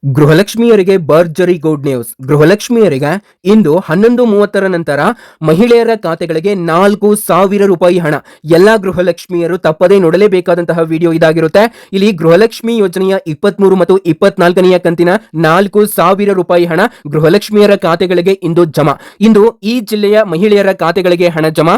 ಗೃಹಲಕ್ಷ್ಮಿಯರಿಗೆ ಭರ್ಜರಿ good news. ಗೃಹಲಕ್ಷ್ಮಿಯರಿಗೆ ಇಂದು 11:30 ನಂತರ ಮಹಿಳೆಯರ ಖಾತೆಗಳಿಗೆ 4,000 ರೂಪಾಯಿ ಹಣ. ಎಲ್ಲಾ ಗೃಹಲಕ್ಷ್ಮಿಯರು ತಪ್ಪದೇ ನೋಡಲೇಬೇಕಾದಂತಹ ವಿಡಿಯೋ ಇದಾಗಿರುತ್ತೆ. ಇಲ್ಲಿ ಗೃಹಲಕ್ಷ್ಮಿ ಯೋಜನೆಯ 23 ಮತ್ತು 24ನೆಯ ಕಂತಿನ 4,000 ರೂಪಾಯಿ ಹಣ ಗೃಹಲಕ್ಷ್ಮಿಯರ ಖಾತೆಗಳಿಗೆ ಇಂದು ಜಮಾ. ಇಂದು ಈ ಜಿಲ್ಲೆಯ ಮಹಿಳೆಯರ ಖಾತೆಗಳಿಗೆ ಹಣ ಜಮಾ.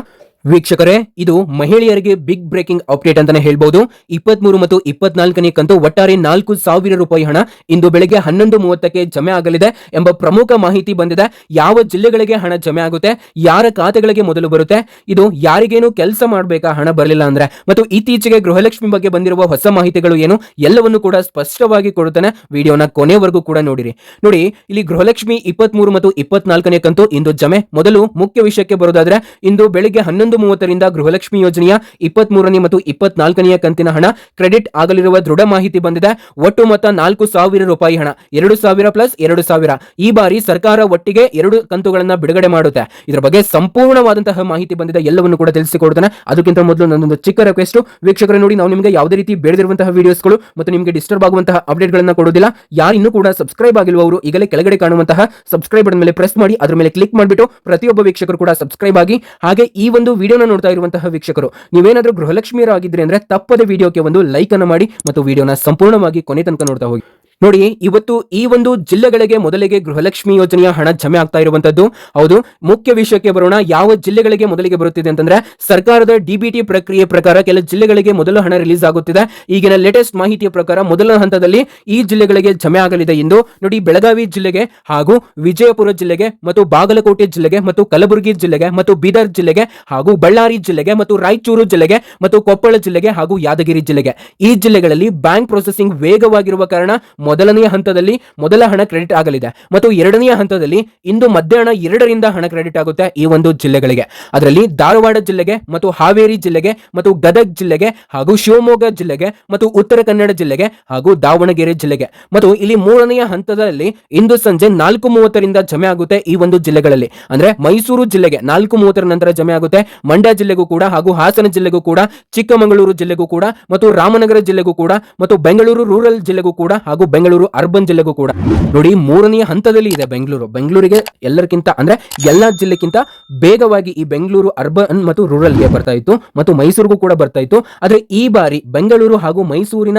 ವೀಕ್ಷಕರೇ, ಇದು ಮಹಿಳೆಯರಿಗೆ ಬಿಗ್ ಬ್ರೇಕಿಂಗ್ ಅಪ್ಡೇಟ್ ಅಂತಾನೆ ಹೇಳ್ಬಹುದು. 23 ಮತ್ತು 24ನೇ ಕಂತು ಒಟ್ಟಾರೆ 4,000 ರೂಪಾಯಿ ಹಣ ಇಂದು ಬೆಳಗ್ಗೆ 11:30ಕ್ಕೆ ಜಮೆ ಆಗಲಿದೆ ಎಂಬ ಪ್ರಮುಖ ಮಾಹಿತಿ ಬಂದಿದೆ. ಯಾವ ಜಿಲ್ಲೆಗಳಿಗೆ ಹಣ ಜಮೆ ಆಗುತ್ತೆ, ಯಾರ ಖಾತೆಗಳಿಗೆ ಮೊದಲು ಬರುತ್ತೆ, ಇದು ಯಾರಿಗೇನು ಕೆಲಸ ಮಾಡಬೇಕಾ ಹಣ ಬರಲಿಲ್ಲ ಅಂದ್ರೆ, ಮತ್ತು ಇತ್ತೀಚೆಗೆ ಗೃಹಲಕ್ಷ್ಮಿ ಬಗ್ಗೆ ಬಂದಿರುವ ಹೊಸ ಮಾಹಿತಿಗಳು ಏನು ಎಲ್ಲವನ್ನು ಕೂಡ ಸ್ಪಷ್ಟವಾಗಿ ಕೊಡುತ್ತಾನೆ. ವಿಡಿಯೋನ ಕೊನೆವರೆಗೂ ಕೂಡ ನೋಡಿರಿ. ನೋಡಿ, ಇಲ್ಲಿ ಗೃಹಲಕ್ಷ್ಮಿ 23 ಮತ್ತು 24ನೇ ಕಂತು ಇಂದು ಜಮೆ. ಮೊದಲು ಮುಖ್ಯ ವಿಷಯಕ್ಕೆ ಬರೋದಾದ್ರೆ, ಇಂದು ಬೆಳಿಗ್ಗೆ 11:30ರಿಂದ ಗೃಹಲಕ್ಷ್ಮಿ ಯೋಜನೆಯ 23ನೇ ಮತ್ತು 24ನೆಯ ಕಂತಿನ ಹಣ ಕ್ರೆಡಿಟ್ ಆಗಲಿರುವ ದೃಢ ಮಾಹಿತಿ ಬಂದಿದೆ. ಒಟ್ಟು ಮೊತ್ತ 4,000 ರೂಪಾಯಿ ಹಣ, 2,000 ಪ್ಲಸ್ 2,000. ಈ ಬಾರಿ ಸರ್ಕಾರ ಒಟ್ಟಿಗೆ 2 ಕಂತುಗಳನ್ನ ಬಿಡುಗಡೆ ಮಾಡುತ್ತೆ. ಇದರ ಬಗ್ಗೆ ಸಂಪೂರ್ಣವಾದಂತಹ ಮಾಹಿತಿ ಬಂದಿದೆ, ಎಲ್ಲವನ್ನು ಕೂಡ ತಿಳಿಸಿಕೊಡ್ತಾನೆ. ಅದಕ್ಕಿಂತ ಮೊದಲು ನನ್ನೊಂದು ಚಿಕ್ಕ ರಿಕ್ವೆಸ್ಟ್, ವೀಕ್ಷಕರೇ ನೋಡಿ, ನಾವು ನಿಮಗೆ ಯಾವುದೇ ರೀತಿ ಬೇಡದಿರುವಂತಹ ವಿಡಿಯೋಸ್ಗಳು ಮತ್ತು ನಿಮಗೆ ಡಿಸ್ಟರ್ಬ್ ಆಗುವಂತಹ ಅಪ್ಡೇಟ್ ಗಳನ್ನ ಕೊಡೋದಿಲ್ಲ. ಯಾರು ಇನ್ನೂ ಕೂಡ ಸಬ್ಸ್ಕ್ರೈಬ್ ಆಗಿರುವವರು ಈಗಲೇ ಕೆಳಗಡೆ ಕಾಣುವಂತಹ ಸಬ್ಸ್ಕ್ರೈಬ್ ಬಟನ್ ಮೇಲೆ ಪ್ರೆಸ್ ಮಾಡಿ, ಅದರ ಮೇಲೆ ಕ್ಲಿಕ್ ಮಾಡಿಬಿಟ್ಟು ಪ್ರತಿಯೊಬ್ಬ ವೀಕ್ಷಕರು ಕೂಡ ಸಬ್ಸ್ಕ್ರೈಬ್ ಆಗಿ. ಹಾಗೆ ಈ ಒಂದು ವಿಡಿಯೋನ ನೋಡ್ತಾ ಇರುವಂತಹ ವೀಕ್ಷಕರು ನೀವೇನಾದ್ರೂ ಗೃಹಲಕ್ಷ್ಮಿಯರು ಆಗಿದ್ರೆ ಅಂದ್ರೆ ತಪ್ಪದೆ ವಿಡಿಯೋಕ್ಕೆ ಒಂದು ಲೈಕ್ ಅನ್ನು ಮಾಡಿ ಮತ್ತು ವಿಡಿಯೋನ ಸಂಪೂರ್ಣವಾಗಿ ಕೊನೆ ತನಕ ನೋಡ್ತಾ ಹೋಗಿ. ನೋಡಿ, ಇವತ್ತು ಈ ಒಂದು ಜಿಲ್ಲೆಗಳಿಗೆ ಮೊದಲಿಗೆ ಗೃಹಲಕ್ಷ್ಮಿ ಯೋಜನೆಯ ಹಣ ಜಮೆ ಆಗ್ತಾ ಇರುವಂತದ್ದು. ಹೌದು, ಮುಖ್ಯ ವಿಷಯಕ್ಕೆ ಬರೋಣ. ಯಾವ ಜಿಲ್ಲೆಗಳಿಗೆ ಮೊದಲಿಗೆ ಬರುತ್ತಿದೆ ಅಂತಂದ್ರೆ, ಸರ್ಕಾರದ ಡಿಬಿಟಿ ಪ್ರಕ್ರಿಯೆ ಪ್ರಕಾರ ಕೆಲ ಜಿಲ್ಲೆಗಳಿಗೆ ಮೊದಲು ಹಣ ರಿಲೀಸ್ ಆಗುತ್ತಿದೆ. ಈಗಿನ ಲೇಟೆಸ್ಟ್ ಮಾಹಿತಿಯ ಪ್ರಕಾರ ಮೊದಲ ಹಂತದಲ್ಲಿ ಈ ಜಿಲ್ಲೆಗಳಿಗೆ ಜಮೆ ಆಗಲಿದೆ ಎಂದು. ನೋಡಿ, ಬೆಳಗಾವಿ ಜಿಲ್ಲೆಗೆ ಹಾಗೂ ವಿಜಯಪುರ ಜಿಲ್ಲೆಗೆ ಮತ್ತು ಬಾಗಲಕೋಟೆ ಜಿಲ್ಲೆಗೆ ಮತ್ತು ಕಲಬುರಗಿ ಜಿಲ್ಲೆಗೆ ಮತ್ತು ಬೀದರ್ ಜಿಲ್ಲೆಗೆ ಹಾಗೂ ಬಳ್ಳಾರಿ ಜಿಲ್ಲೆಗೆ ಮತ್ತು ರಾಯಚೂರು ಜಿಲ್ಲೆಗೆ ಮತ್ತು ಕೊಪ್ಪಳ ಜಿಲ್ಲೆಗೆ ಹಾಗೂ ಯಾದಗಿರಿ ಜಿಲ್ಲೆಗೆ, ಈ ಜಿಲ್ಲೆಗಳಲ್ಲಿ ಬ್ಯಾಂಕ್ ಪ್ರೊಸೆಸಿಂಗ್ ವೇಗವಾಗಿರುವ ಕಾರಣ ಮೊದಲನೆಯ ಹಂತದಲ್ಲಿ ಮೊದಲ ಹಣ ಕ್ರೆಡಿಟ್ ಆಗಲಿದೆ ಮತ್ತು ಎರಡನೆಯ ಹಂತದಲ್ಲಿ ಇಂದು ಮಧ್ಯಾಹ್ನ 2ರಿಂದ ಹಣ ಕ್ರೆಡಿಟ್ ಆಗುತ್ತೆ ಈ ಒಂದು ಜಿಲ್ಲೆಗಳಿಗೆ. ಅದರಲ್ಲಿ ಧಾರವಾಡ ಜಿಲ್ಲೆಗೆ ಮತ್ತು ಹಾವೇರಿ ಜಿಲ್ಲೆಗೆ ಮತ್ತು ಗದಗ್ ಜಿಲ್ಲೆಗೆ ಹಾಗೂ ಶಿವಮೊಗ್ಗ ಜಿಲ್ಲೆಗೆ ಮತ್ತು ಉತ್ತರ ಕನ್ನಡ ಜಿಲ್ಲೆಗೆ ಹಾಗೂ ದಾವಣಗೆರೆ ಜಿಲ್ಲೆಗೆ. ಮತ್ತು ಇಲ್ಲಿ ಮೂರನೆಯ ಹಂತದಲ್ಲಿ ಇಂದು ಸಂಜೆ 4:30ರಿಂದ ಜಮೆ ಆಗುತ್ತೆ ಈ ಒಂದು ಜಿಲ್ಲೆಗಳಲ್ಲಿ. ಅಂದ್ರೆ ಮೈಸೂರು ಜಿಲ್ಲೆಗೆ 4:30 ನಂತರ ಜಮೆ ಆಗುತ್ತೆ. ಮಂಡ್ಯ ಜಿಲ್ಲೆಗೂ ಕೂಡ ಹಾಗೂ ಹಾಸನ ಜಿಲ್ಲೆಗೂ ಕೂಡ, ಚಿಕ್ಕಮಗಳೂರು ಜಿಲ್ಲೆಗೂ ಕೂಡ ಮತ್ತು ರಾಮನಗರ ಜಿಲ್ಲೆಗೂ ಕೂಡ ಮತ್ತು ಬೆಂಗಳೂರು ರೂರಲ್ ಜಿಲ್ಲೆಗೂ ಕೂಡ ಹಾಗೂ ಬೆಂಗಳೂರು ಅರ್ಬನ್ ಜಿಲ್ಲೆಗೂ ಕೂಡ. ನೋಡಿ, ಮೂರನೆಯ ಹಂತದಲ್ಲಿ ಇದೆ ಬೆಂಗಳೂರಿಗೆ ಎಲ್ಲರಿಗಿಂತ ಅಂದ್ರೆ ಎಲ್ಲಾ ಜಿಲ್ಲೆಗಿಂತ ಬೇಗವಾಗಿ ಈ ಬೆಂಗಳೂರು ಅರ್ಬನ್ ಮತ್ತು ರೂರಲ್ಗೆ ಬರ್ತಾ ಇತ್ತು ಮತ್ತು ಮೈಸೂರಿಗೂ ಕೂಡ ಬರ್ತಾ ಇತ್ತು. ಆದ್ರೆ ಈ ಬಾರಿ ಬೆಂಗಳೂರು ಹಾಗೂ ಮೈಸೂರಿನ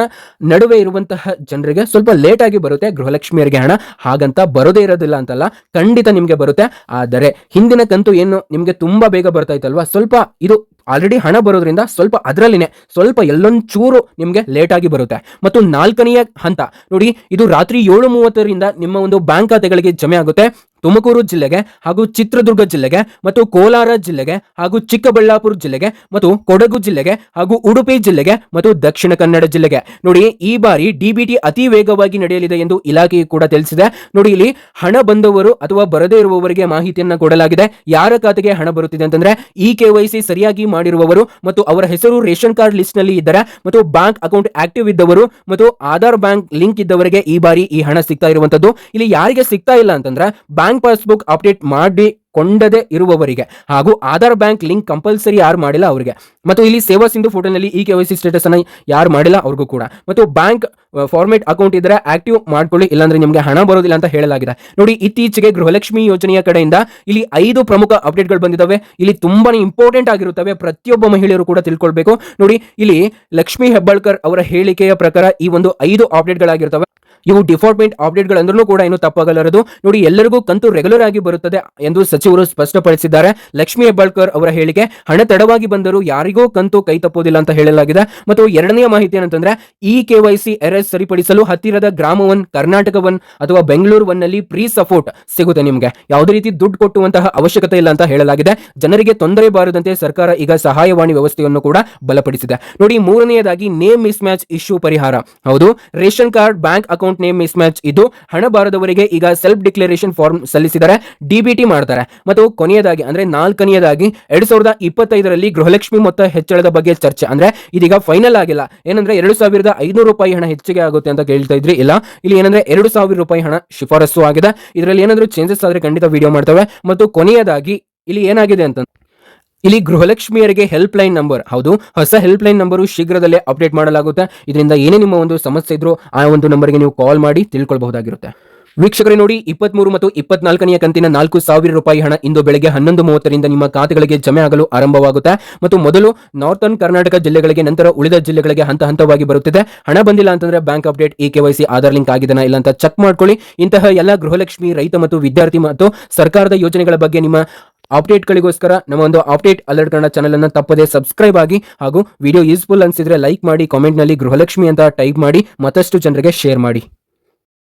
ನಡುವೆ ಇರುವಂತಹ ಜನರಿಗೆ ಸ್ವಲ್ಪ ಲೇಟ್ ಆಗಿ ಬರುತ್ತೆ ಗೃಹಲಕ್ಷ್ಮಿಯರಿಗೆ ಹಣ. ಹಾಗಂತ ಬರೋದೇ ಇರೋದಿಲ್ಲ ಅಂತಲ್ಲ, ಖಂಡಿತ ನಿಮ್ಗೆ ಬರುತ್ತೆ. ಆದರೆ ಹಿಂದಿನ ಕಂತು ಏನು ನಿಮ್ಗೆ ತುಂಬಾ ಬೇಗ ಬರ್ತಾ ಇತ್ತಲ್ವಾ, ಸ್ವಲ್ಪ ಇದು ಆಲ್ರೆಡಿ ಹಣ ಬರೋದ್ರಿಂದ ಸ್ವಲ್ಪ ಅದರಲ್ಲಿನೇ ಸ್ವಲ್ಪ ಎಲ್ಲೊಂಚೂರು ನಿಮ್ಗೆ ಲೇಟ್ ಆಗಿ ಬರುತ್ತೆ. ಮತ್ತು 4ನೆಯ ಹಂತ ನೋಡಿ, ಇದು ರಾತ್ರಿ 7:30ರಿಂದ ನಿಮ್ಮ ಒಂದು ಬ್ಯಾಂಕ್ ಖಾತೆಗಳಿಗೆ ಜಮೆ ಆಗುತ್ತೆ. ತುಮಕೂರು ಜಿಲ್ಲೆಗೆ ಹಾಗೂ ಚಿತ್ರದುರ್ಗ ಜಿಲ್ಲೆಗೆ ಮತ್ತು ಕೋಲಾರ ಜಿಲ್ಲೆಗೆ ಹಾಗೂ ಚಿಕ್ಕಬಳ್ಳಾಪುರ ಜಿಲ್ಲೆಗೆ ಮತ್ತು ಕೊಡಗು ಜಿಲ್ಲೆಗೆ ಹಾಗೂ ಉಡುಪಿ ಜಿಲ್ಲೆಗೆ ಮತ್ತು ದಕ್ಷಿಣ ಕನ್ನಡ ಜಿಲ್ಲೆಗೆ. ನೋಡಿ, ಈ ಬಾರಿ ಡಿಬಿಟಿ ಅತಿ ವೇಗವಾಗಿ ನಡೆಯಲಿದೆ ಎಂದು ಇಲಾಖೆಯು ಕೂಡ ತಿಳಿಸಿದೆ. ನೋಡಿ, ಇಲ್ಲಿ ಹಣ ಬಂದವರು ಅಥವಾ ಬರದೇ ಇರುವವರಿಗೆ ಮಾಹಿತಿಯನ್ನ ಕೊಡಲಾಗಿದೆ. ಯಾರ ಖಾತೆಗೆ ಹಣ ಬರುತ್ತಿದೆ ಅಂತಂದ್ರೆ, ಈ KYC ಸರಿಯಾಗಿ ಮಾಡಿರುವವರು ಮತ್ತು ಅವರ ಹೆಸರು ರೇಷನ್ ಕಾರ್ಡ್ ಲಿಸ್ಟ್ ನಲ್ಲಿ ಇದ್ದರೆ ಮತ್ತು ಬ್ಯಾಂಕ್ ಅಕೌಂಟ್ ಆಕ್ಟಿವ್ ಇದ್ದವರು ಮತ್ತು ಆಧಾರ್ ಬ್ಯಾಂಕ್ ಲಿಂಕ್ ಇದ್ದವರಿಗೆ ಈ ಬಾರಿ ಈ ಹಣ ಸಿಗ್ತಾ ಇರುವಂತದ್ದು. ಇಲ್ಲಿ ಯಾರಿಗೆ ಸಿಗ್ತಾ ಇಲ್ಲ ಅಂತಂದ್ರೆ, ಬ್ಯಾಂಕ್ ಪಾಸ್ಬುಕ್ ಅಪ್ಡೇಟ್ ಮಾಡಿಕೊಂಡದೇ ಇರುವವರಿಗೆ ಹಾಗೂ ಆಧಾರ್ ಬ್ಯಾಂಕ್ ಲಿಂಕ್ ಕಂಪಲ್ಸರಿ ಯಾರು ಮಾಡಿಲ್ಲ ಅವರಿಗೆ, ಮತ್ತು ಇಲ್ಲಿ ಸೇವಾ ಸಿಂಧು ಫೋಟೋನಲ್ಲಿ ಈ KYC ಸ್ಟೇಟಸ್ ಅನ್ನು ಯಾರು ಮಾಡಿಲ್ಲ ಅವ್ರಿಗೂ ಕೂಡ, ಮತ್ತು ಬ್ಯಾಂಕ್ ಫಾರ್ಮೇಟ್ ಅಕೌಂಟ್ ಇದ್ರೆ ಆಕ್ಟಿವ್ ಮಾಡ್ಕೊಳ್ಳಿ, ಇಲ್ಲಾಂದ್ರೆ ನಿಮಗೆ ಹಣ ಬರೋದಿಲ್ಲ ಅಂತ ಹೇಳಲಾಗಿದೆ. ನೋಡಿ, ಇತ್ತೀಚೆಗೆ ಗೃಹಲಕ್ಷ್ಮಿ ಯೋಜನೆಯ ಕಡೆಯಿಂದ ಇಲ್ಲಿ 5 ಪ್ರಮುಖ ಅಪ್ಡೇಟ್ಗಳು ಬಂದಿದ್ದಾವೆ. ಇಲ್ಲಿ ತುಂಬಾನೇ ಇಂಪಾರ್ಟೆಂಟ್ ಆಗಿರುತ್ತವೆ, ಪ್ರತಿಯೊಬ್ಬ ಮಹಿಳೆಯರು ಕೂಡ ತಿಳ್ಕೊಳ್ಬೇಕು. ನೋಡಿ, ಇಲ್ಲಿ ಲಕ್ಷ್ಮಿ ಹೆಬ್ಬಾಳ್ಕರ್ ಅವರ ಹೇಳಿಕೆಯ ಪ್ರಕಾರ ಈ ಒಂದು 5 ಅಪ್ಡೇಟ್ಗಳಾಗಿರ್ತವೆ. ಇವು ಡಿಫಾಲ್ಟ್ಮೆಂಟ್ ಅಪ್ಡೇಟ್ಗಳಂದ್ರೂ ಕೂಡ ಏನು ತಪ್ಪಾಗಲಾರದು. ನೋಡಿ, ಎಲ್ಲರಿಗೂ ಕಂತು ರೆಗ್ಯುಲರ್ ಆಗಿ ಬರುತ್ತದೆ ಎಂದು ಸಚಿವರು ಸ್ಪಷ್ಟಪಡಿಸಿದ್ದಾರೆ. ಲಕ್ಷ್ಮಿ ಹೆಬ್ಬಾಳ್ಕರ್ ಅವರ ಹೇಳಿಕೆ, ಹಣ ತಡವಾಗಿ ಬಂದರೂ ಯಾರಿಗೂ ಕಂತು ಕೈ ತಪ್ಪೋದಿಲ್ಲ ಅಂತ ಹೇಳಲಾಗಿದೆ. ಮತ್ತು ಎರಡನೆಯ ಮಾಹಿತಿ ಏನಂತಂದ್ರೆ, ಈ KYC ಎರರ್ಸ್ ಸರಿಪಡಿಸಲು ಹತ್ತಿರದ ಗ್ರಾಮ 1, ಕರ್ನಾಟಕ 1 ಅಥವಾ ಬೆಂಗಳೂರು 1 ನಲ್ಲಿ ಪ್ರೀ ಸಪೋರ್ಟ್ ಸಿಗುತ್ತೆ. ನಿಮಗೆ ಯಾವುದೇ ರೀತಿ ದುಡ್ಡು ಕೊಟ್ಟುವಂತಹ ಅವಶ್ಯಕತೆ ಇಲ್ಲ ಅಂತ ಹೇಳಲಾಗಿದೆ. ಜನರಿಗೆ ತೊಂದರೆ ಬಾರದಂತೆ ಸರ್ಕಾರ ಈಗ ಸಹಾಯವಾಣಿ ವ್ಯವಸ್ಥೆಯನ್ನು ಕೂಡ ಬಲಪಡಿಸಿದೆ. ನೋಡಿ, ಮೂರನೆಯದಾಗಿ ನೇಮ್ ಮಿಸ್ ಮ್ಯಾಚ್ ಇಶ್ಯೂ ಪರಿಹಾರ. ಹೌದು, ration card, bank account name miss match ಇದು ಹಣ ಬಾರದವರಿಗೆ ಈಗ ಸೆಲ್ಫ್ ಡಿಕ್ಲರೇಷನ್ ಫಾರ್ಮ್ ಸಲ್ಲಿಸಿದರೆ DBT ಮಾಡ್ತಾರೆ. ಮತ್ತು ಕೊನೆಯದಾಗಿ ಅಂದ್ರೆ 4ನೇದಾಗಿ 2025ರಲ್ಲಿ ಗೃಹಲಕ್ಷ್ಮಿ ಮೊತ್ತ ಹೆಚ್ಚಳದ ಬಗ್ಗೆ ಚರ್ಚೆ. ಅಂದ್ರೆ ಇದೀಗ ಫೈನಲ್ ಆಗಿಲ್ಲ. ಏನಂದ್ರೆ 2,500 ರೂಪಾಯಿ ಹಣ ಹೆಚ್ಚಿಗೆ ಆಗುತ್ತೆ ಅಂತ ಕೇಳ್ತಾ ಇದ್ರಿ, ಇಲ್ಲ, ಇಲ್ಲಿ ಏನಂದ್ರೆ 2,000 ರೂಪಾಯಿ ಹಣ ಶಿಫಾರಸು ಆಗಿದೆ. ಇದರಲ್ಲಿ ಏನಾದ್ರೂ ಚೇಂಜಸ್ ಆದ್ರೆ ಖಂಡಿತ ವಿಡಿಯೋ ಮಾಡ್ತೇವೆ. ಮತ್ತು ಕೊನೆಯದಾಗಿ ಇಲ್ಲಿ ಏನಾಗಿದೆ ಅಂತ, ಇಲ್ಲಿ ಗೃಹಲಕ್ಷ್ಮಿಯರಿಗೆ ಹೆಲ್ಪ್ ಲೈನ್ ನಂಬರ್, ಹೌದು, ಹೊಸ ಹೆಲ್ಪ್ ಲೈನ್ ನಂಬರು ಶೀಘ್ರದಲ್ಲೇ ಅಪ್ಡೇಟ್ ಮಾಡಲಾಗುತ್ತೆ. ಇದರಿಂದ ಏನೇ ನಿಮ್ಮ ಒಂದು ಸಮಸ್ಯೆ ಇದ್ರೂ ಆ ಒಂದು ನಂಬರ್ಗೆ ನೀವು ಕಾಲ್ ಮಾಡಿ ತಿಳ್ಕೊಳ್ಬಹುದಾಗಿರುತ್ತೆ. ವೀಕ್ಷಕರೇ ನೋಡಿ, 23 ಮತ್ತು 24ನೇ ಕಂತಿನ 4,000 ರೂಪಾಯಿ ಹಣ ಇಂದು ಬೆಳಗ್ಗೆ 11:30ರಿಂದ ನಿಮ್ಮ ಖಾತೆಗಳಿಗೆ ಜಮೆ ಆಗಲು ಆರಂಭವಾಗುತ್ತೆ. ಮತ್ತು ಮೊದಲು ನಾರ್ಥನ್ ಕರ್ನಾಟಕ ಜಿಲ್ಲೆಗಳಿಗೆ, ನಂತರ ಉಳಿದ ಜಿಲ್ಲೆಗಳಿಗೆ ಹಂತ ಹಂತವಾಗಿ ಬರುತ್ತಿದೆ. ಹಣ ಬಂದಿಲ್ಲ ಅಂತಂದ್ರೆ bank update, KYC Aadhaar link ಆಗಿದೆನಾ ಇಲ್ಲ ಅಂತ ಚೆಕ್ ಮಾಡ್ಕೊಳ್ಳಿ. ಇಂತಹ ಎಲ್ಲ ಗೃಹಲಕ್ಷ್ಮಿ, ರೈತ ಮತ್ತು ವಿದ್ಯಾರ್ಥಿ ಮತ್ತು ಸರ್ಕಾರದ ಯೋಜನೆಗಳ ಬಗ್ಗೆ ನಿಮ್ಮ ಅಪ್ಡೇಟ್ಗಳಿಗೋಸ್ಕರ ನಮ್ಮ ಒಂದು ಅಪ್ಡೇಟ್ ಅಲರ್ಟ್ ಕನ್ನಡ ಚಾನಲ್ ಅನ್ನು ತಪ್ಪದೆ ಸಬ್ಸ್ಕ್ರೈಬ್ ಆಗಿ, ಹಾಗೂ ವಿಡಿಯೋ ಯೂಸ್ಫುಲ್ ಅನ್ಸಿದ್ರೆ ಲೈಕ್ ಮಾಡಿ, ಕಾಮೆಂಟ್ ನಲ್ಲಿ ಗೃಹಲಕ್ಷ್ಮಿ ಅಂತ ಟೈಪ್ ಮಾಡಿ ಮತ್ತಷ್ಟು ಜನರಿಗೆ ಶೇರ್ ಮಾಡಿ.